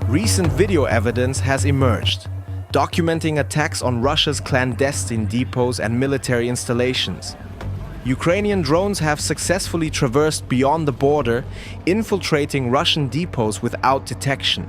recent video evidence has emerged, documenting attacks on Russia's clandestine depots and military installations. Ukrainian drones have successfully traversed beyond the border, infiltrating Russian depots without detection.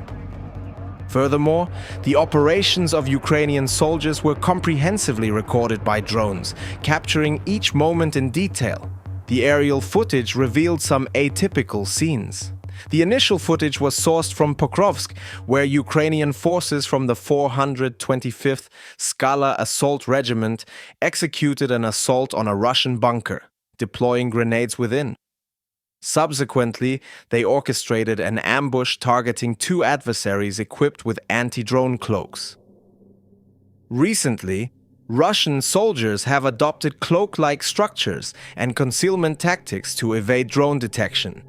Furthermore, the operations of Ukrainian soldiers were comprehensively recorded by drones, capturing each moment in detail. The aerial footage revealed some atypical scenes. The initial footage was sourced from Pokrovsk, where Ukrainian forces from the 425th Skala Assault Regiment executed an assault on a Russian bunker, deploying grenades within. Subsequently, they orchestrated an ambush targeting two adversaries equipped with anti-drone cloaks. Recently, Russian soldiers have adopted cloak-like structures and concealment tactics to evade drone detection.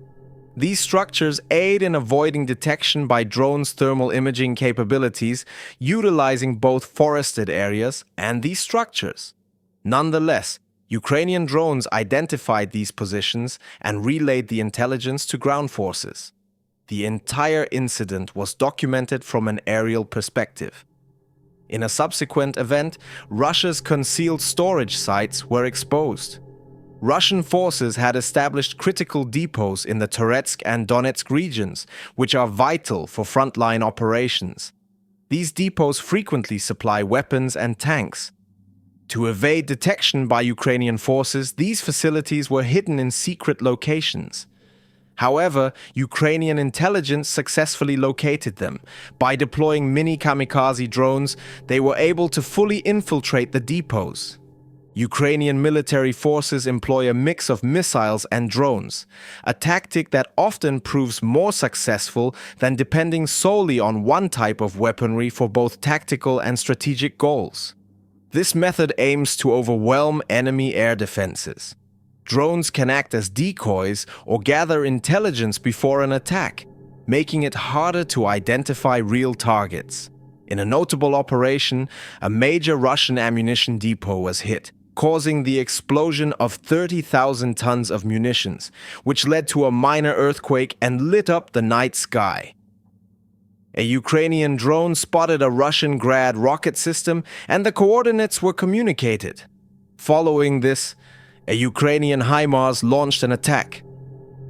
These structures aid in avoiding detection by drones' thermal imaging capabilities, utilizing both forested areas and these structures. Nonetheless, Ukrainian drones identified these positions and relayed the intelligence to ground forces. The entire incident was documented from an aerial perspective. In a subsequent event, Russia's concealed storage sites were exposed. Russian forces had established critical depots in the Toretsk and Donetsk regions, which are vital for frontline operations. These depots frequently supply weapons and tanks. To evade detection by Ukrainian forces, these facilities were hidden in secret locations. However, Ukrainian intelligence successfully located them. By deploying mini-Kamikaze drones, they were able to fully infiltrate the depots. Ukrainian military forces employ a mix of missiles and drones, a tactic that often proves more successful than depending solely on one type of weaponry for both tactical and strategic goals. This method aims to overwhelm enemy air defenses. Drones can act as decoys or gather intelligence before an attack, making it harder to identify real targets. In a notable operation, a major Russian ammunition depot was hit, causing the explosion of 30,000 tons of munitions, which led to a minor earthquake and lit up the night sky. A Ukrainian drone spotted a Russian Grad rocket system, and the coordinates were communicated. Following this, a Ukrainian HIMARS launched an attack.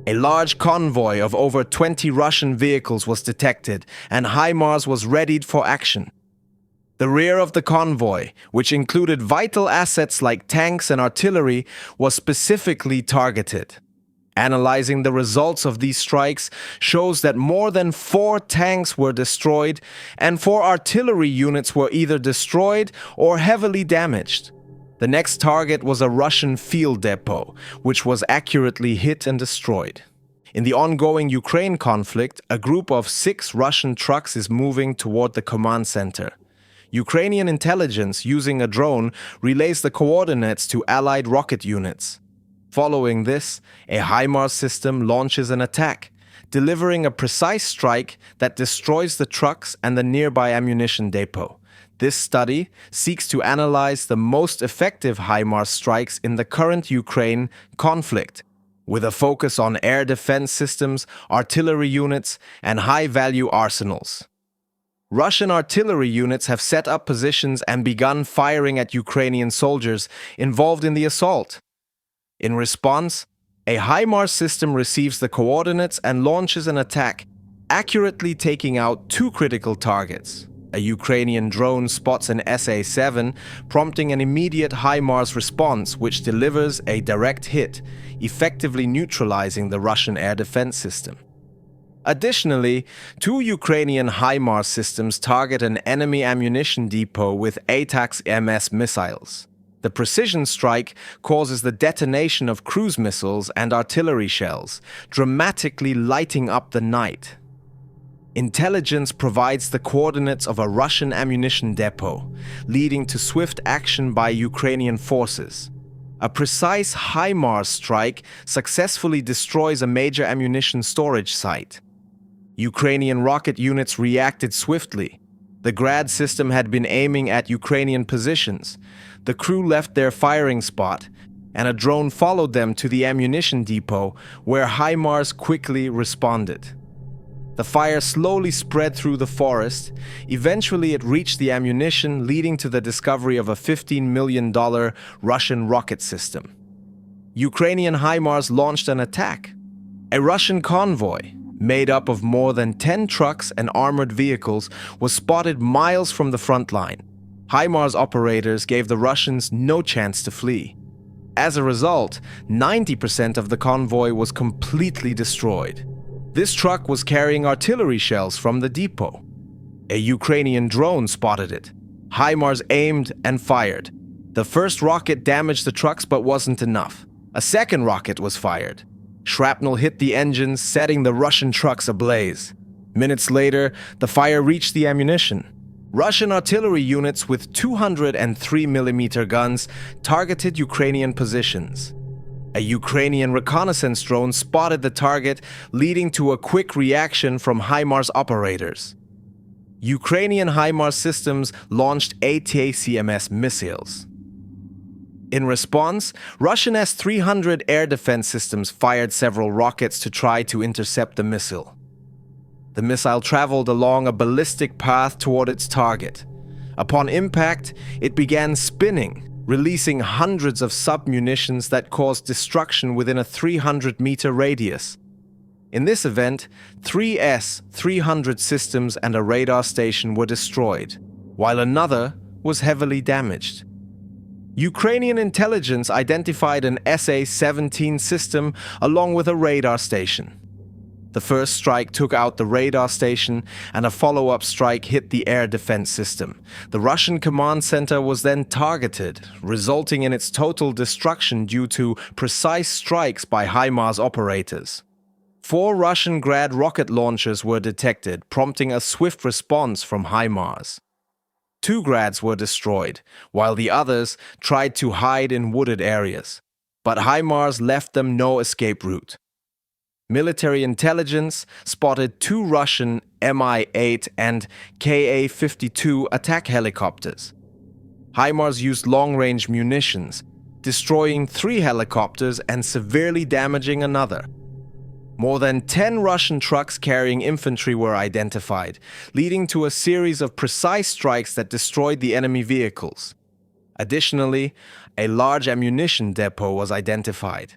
A large convoy of over 20 Russian vehicles was detected, and HIMARS was readied for action. The rear of the convoy, which included vital assets like tanks and artillery, was specifically targeted. Analyzing the results of these strikes shows that more than 4 tanks were destroyed and 4 artillery units were either destroyed or heavily damaged. The next target was a Russian field depot, which was accurately hit and destroyed. In the ongoing Ukraine conflict, a group of 6 Russian trucks is moving toward the command center. Ukrainian intelligence using a drone relays the coordinates to Allied rocket units. Following this, a HIMARS system launches an attack, delivering a precise strike that destroys the trucks and the nearby ammunition depot. This study seeks to analyze the most effective HIMARS strikes in the current Ukraine conflict, with a focus on air defense systems, artillery units, and high-value arsenals. Russian artillery units have set up positions and begun firing at Ukrainian soldiers involved in the assault. In response, a HIMARS system receives the coordinates and launches an attack, accurately taking out 2 critical targets. A Ukrainian drone spots an SA-7, prompting an immediate HIMARS response which delivers a direct hit, effectively neutralizing the Russian air defense system. Additionally, 2 Ukrainian HIMARS systems target an enemy ammunition depot with ATACMS missiles. The precision strike causes the detonation of cruise missiles and artillery shells, dramatically lighting up the night. Intelligence provides the coordinates of a Russian ammunition depot, leading to swift action by Ukrainian forces. A precise HIMARS strike successfully destroys a major ammunition storage site. Ukrainian rocket units reacted swiftly. The Grad system had been aiming at Ukrainian positions. The crew left their firing spot, and a drone followed them to the ammunition depot, where HIMARS quickly responded. The fire slowly spread through the forest. Eventually, it reached the ammunition, leading to the discovery of a $15 million Russian rocket system. Ukrainian HIMARS launched an attack. A Russian convoy, made up of more than 10 trucks and armored vehicles, was spotted miles from the front line. HIMARS operators gave the Russians no chance to flee. As a result, 90% of the convoy was completely destroyed. This truck was carrying artillery shells from the depot. A Ukrainian drone spotted it. HIMARS aimed and fired. The first rocket damaged the trucks but wasn't enough. A second rocket was fired. Shrapnel hit the engines, setting the Russian trucks ablaze. Minutes later, the fire reached the ammunition. Russian artillery units with 203mm guns targeted Ukrainian positions. A Ukrainian reconnaissance drone spotted the target, leading to a quick reaction from HIMARS operators. Ukrainian HIMARS systems launched ATACMS missiles. In response, Russian S-300 air defense systems fired several rockets to try to intercept the missile. The missile traveled along a ballistic path toward its target. Upon impact, it began spinning, releasing hundreds of submunitions that caused destruction within a 300-meter radius. In this event, 3 S-300 systems and a radar station were destroyed, while another was heavily damaged. Ukrainian intelligence identified an SA-17 system along with a radar station. The first strike took out the radar station, and a follow-up strike hit the air defense system. The Russian command center was then targeted, resulting in its total destruction due to precise strikes by HIMARS operators. 4 Russian Grad rocket launchers were detected, prompting a swift response from HIMARS. 2 Grads were destroyed, while the others tried to hide in wooded areas. But HIMARS left them no escape route. Military intelligence spotted 2 Russian Mi-8 and Ka-52 attack helicopters. HIMARS used long-range munitions, destroying 3 helicopters and severely damaging another. More than 10 Russian trucks carrying infantry were identified, leading to a series of precise strikes that destroyed the enemy vehicles. Additionally, a large ammunition depot was identified.